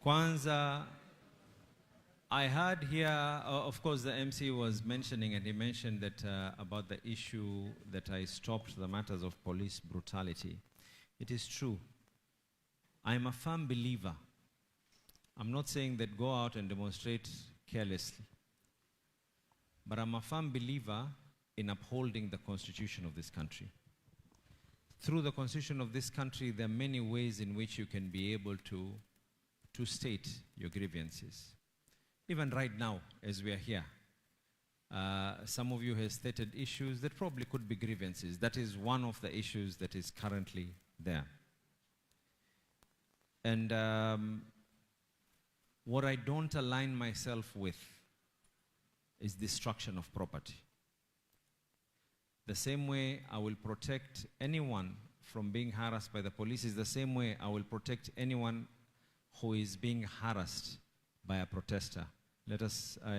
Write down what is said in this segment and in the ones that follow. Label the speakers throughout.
Speaker 1: Kwanza, I heard here, of course, the MC was mentioning, and he mentioned that about the issue that I stopped the matters of police brutality. It is true. I'm a firm believer. I'm not saying that go out and demonstrate carelessly, but I'm a firm believer in upholding the constitution of this country. Through the constitution of this country, there are many ways in which you can be able to state your grievances. Even right now, as we are here, some of you have stated issues that probably could be grievances. That is one of the issues that is currently there. And what I don't align myself with is destruction of property. The same way I will protect anyone from being harassed by the police is the same way I will protect anyone who is being harassed by a protester.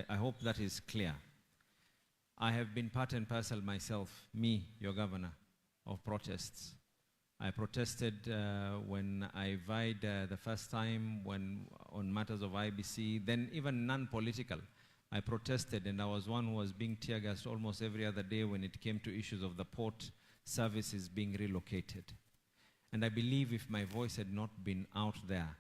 Speaker 1: I hope that is clear. I have been part and parcel myself, me, your governor, of protests. I protested when I vied the first time on matters of IBC, then even non-political. I protested, and I was one who was being tear-gassed almost every other day when it came to issues of the port services being relocated. And I believe if my voice had not been out there,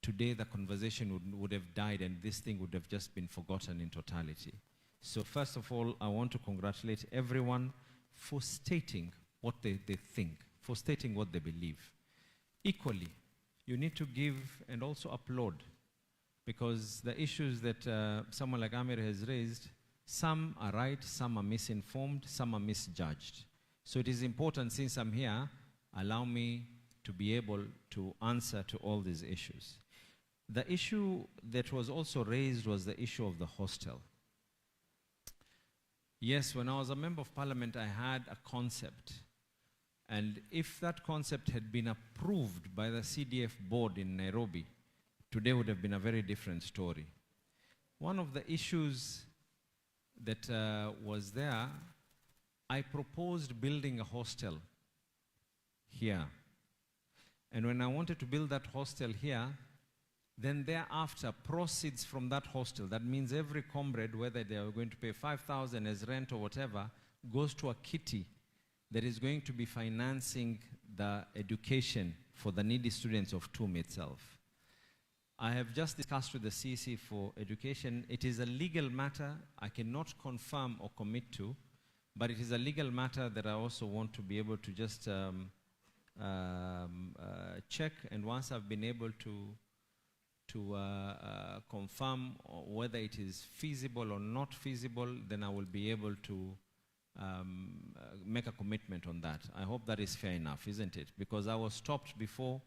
Speaker 1: today the conversation would have died and this thing would have just been forgotten in totality. So first of all, I want to congratulate everyone for stating what they think, for stating what they believe. Equally, you need to give and also applaud, because the issues that someone like Amir has raised, some are right, some are misinformed, some are misjudged. So it is important, since I'm here, allow me to be able to answer to all these issues. The issue that was also raised was the issue of the hostel. Yes, when I was a member of parliament, I had a concept. And if that concept had been approved by the CDF board in Nairobi, today would have been a very different story. One of the issues that was there, I proposed building a hostel here. And when I wanted to build that hostel here, then thereafter, proceeds from that hostel, that means every comrade, whether they are going to pay 5,000 as rent or whatever, goes to a kitty that is going to be financing the education for the needy students of TUM itself. I have just discussed with the CC for education. It is a legal matter I cannot confirm or commit to, but it is a legal matter that I also want to be able to just check, and once I've been able to confirm whether it is feasible or not feasible, then I will be able to make a commitment on that. I hope that is fair enough, isn't it? Because I was stopped before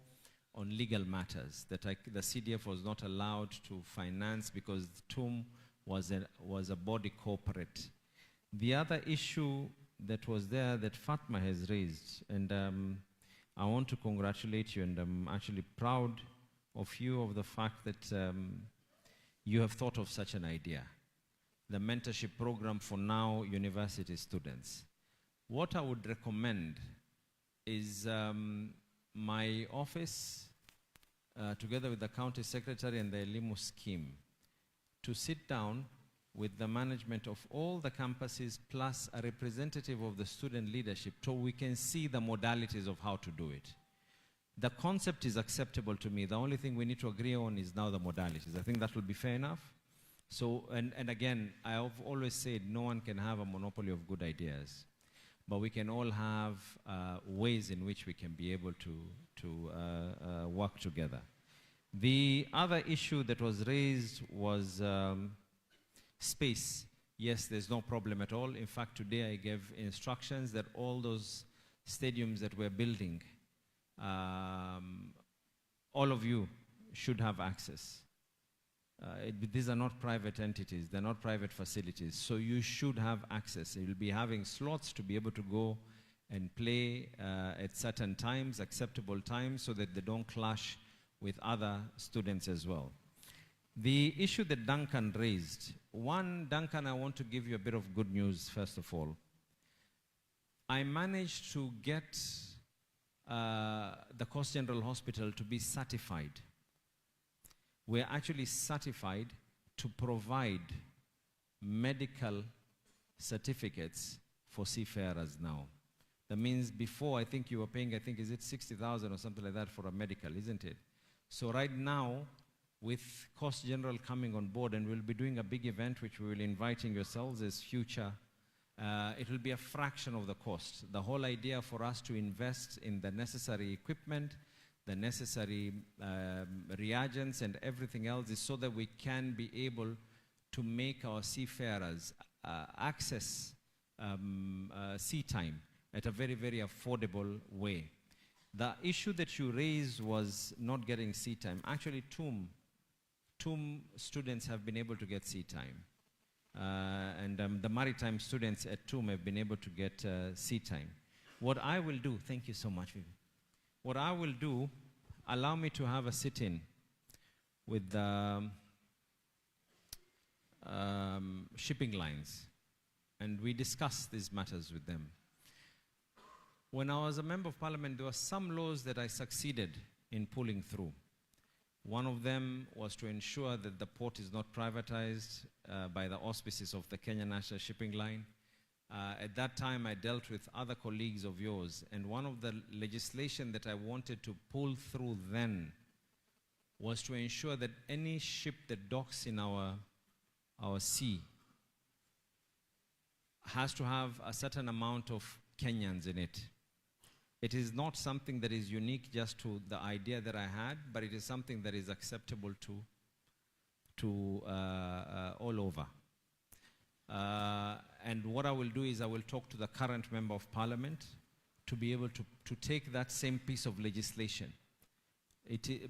Speaker 1: on legal matters, that the CDF was not allowed to finance because TUM was a body corporate. The other issue that was there that Fatma has raised, and I want to congratulate you, and I'm actually proud of you of the fact that you have thought of such an idea. The mentorship program for now university students. What I would recommend is my office, together with the county secretary and the Elimu scheme, to sit down with the management of all the campuses plus a representative of the student leadership so we can see the modalities of how to do it. The concept is acceptable to me. The only thing we need to agree on is now the modalities. I think that will be fair enough. So, and again, I have always said no one can have a monopoly of good ideas, but we can all have ways in which we can be able to work together. The other issue that was raised was space. Yes, there's no problem at all. In fact, today I gave instructions that all those stadiums that we're building, all of you should have access. These are not private entities, they're not private facilities, so you should have access. You'll be having slots to be able to go and play at certain times, acceptable times, so that they don't clash with other students as well. The issue that Duncan raised, Duncan, I want to give you a bit of good news first of all. I managed to get the Coast General Hospital to be certified we're actually certified to provide medical certificates for seafarers now. That means before, I think you were paying, I think, is it 60,000 or something like that for a medical, isn't it? So right now, with Coast General coming on board, and we'll be doing a big event which we will inviting yourselves as future, it will be a fraction of the cost. The whole idea for us to invest in the necessary equipment, the necessary reagents and everything else is so that we can be able to make our seafarers access sea time at a very, very affordable way. The issue that you raised was not getting sea time. Actually, TUM students have been able to get sea time. And the maritime students at TUM have been able to get sea time. What I will do, thank you so much, Vivi. What I will do, allow me to have a sit-in with the shipping lines, and we discuss these matters with them. When I was a member of parliament, there were some laws that I succeeded in pulling through. One of them was to ensure that the port is not privatized by the auspices of the Kenya National Shipping Line. At that time, I dealt with other colleagues of yours, and one of the legislation that I wanted to pull through then was to ensure that any ship that docks in our sea has to have a certain amount of Kenyans in it. It is not something that is unique just to the idea that I had, but it is something that is acceptable to all over. And what I will do is I will talk to the current member of parliament to be able to take that same piece of legislation.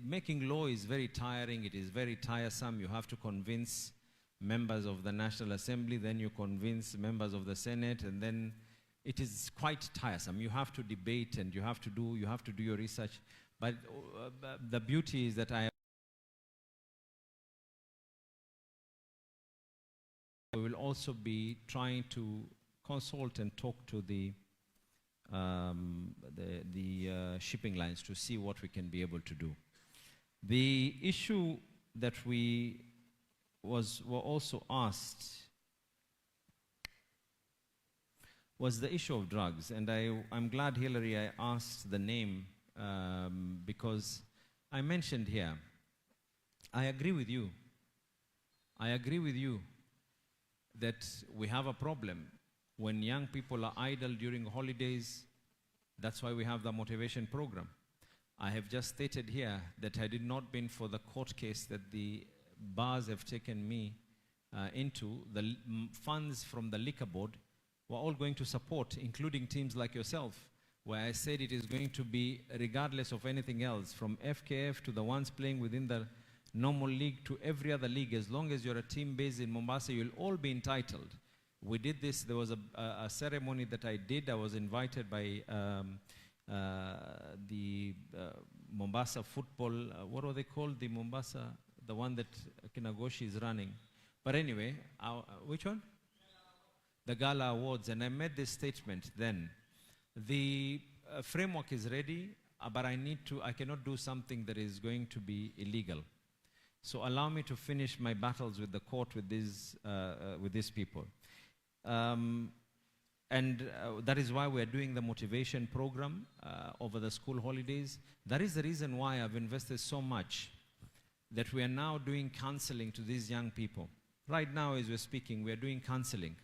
Speaker 1: Making law is very tiring, it is very tiresome. You have to convince members of the National Assembly, then you convince members of the Senate, and then it is quite tiresome. You have to debate and you have to do your research. But the beauty is that we will also be trying to consult and talk to the shipping lines to see what we can be able to do. The issue that we were also asked was the issue of drugs. And I'm glad, Hillary, I asked the name because I mentioned here, I agree with you. I agree with you that we have a problem when young people are idle during holidays. That's why we have the motivation program. I have just stated here that had it not been for the court case that the bars have taken me into, the funds from the liquor board were all going to support, including teams like yourself, where I said it is going to be, regardless of anything else, from FKF to the ones playing within the normal league to every other league, as long as you're a team based in Mombasa, you'll all be entitled. We did this, there was a ceremony that I did. I was invited by the Mombasa football, what are they called? The Mombasa, the one that Kinagoshi is running. But anyway, which one? The Gala Awards, and I made this statement then. The framework is ready, but I cannot do something that is going to be illegal. So allow me to finish my battles with the court with these people. That is why we're doing the motivation program over the school holidays. That is the reason why I've invested so much that we are now doing counseling to these young people. Right now, as we're speaking, we're doing counseling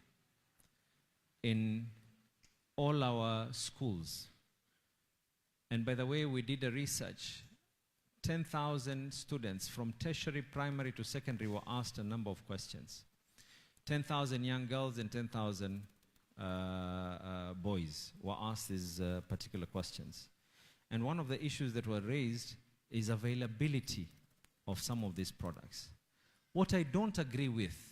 Speaker 1: in all our schools. And by the way, we did a research. 10,000 students from tertiary, primary to secondary were asked a number of questions. 10,000 young girls and 10,000 boys were asked these particular questions. And one of the issues that were raised is availability of some of these products. What I don't agree with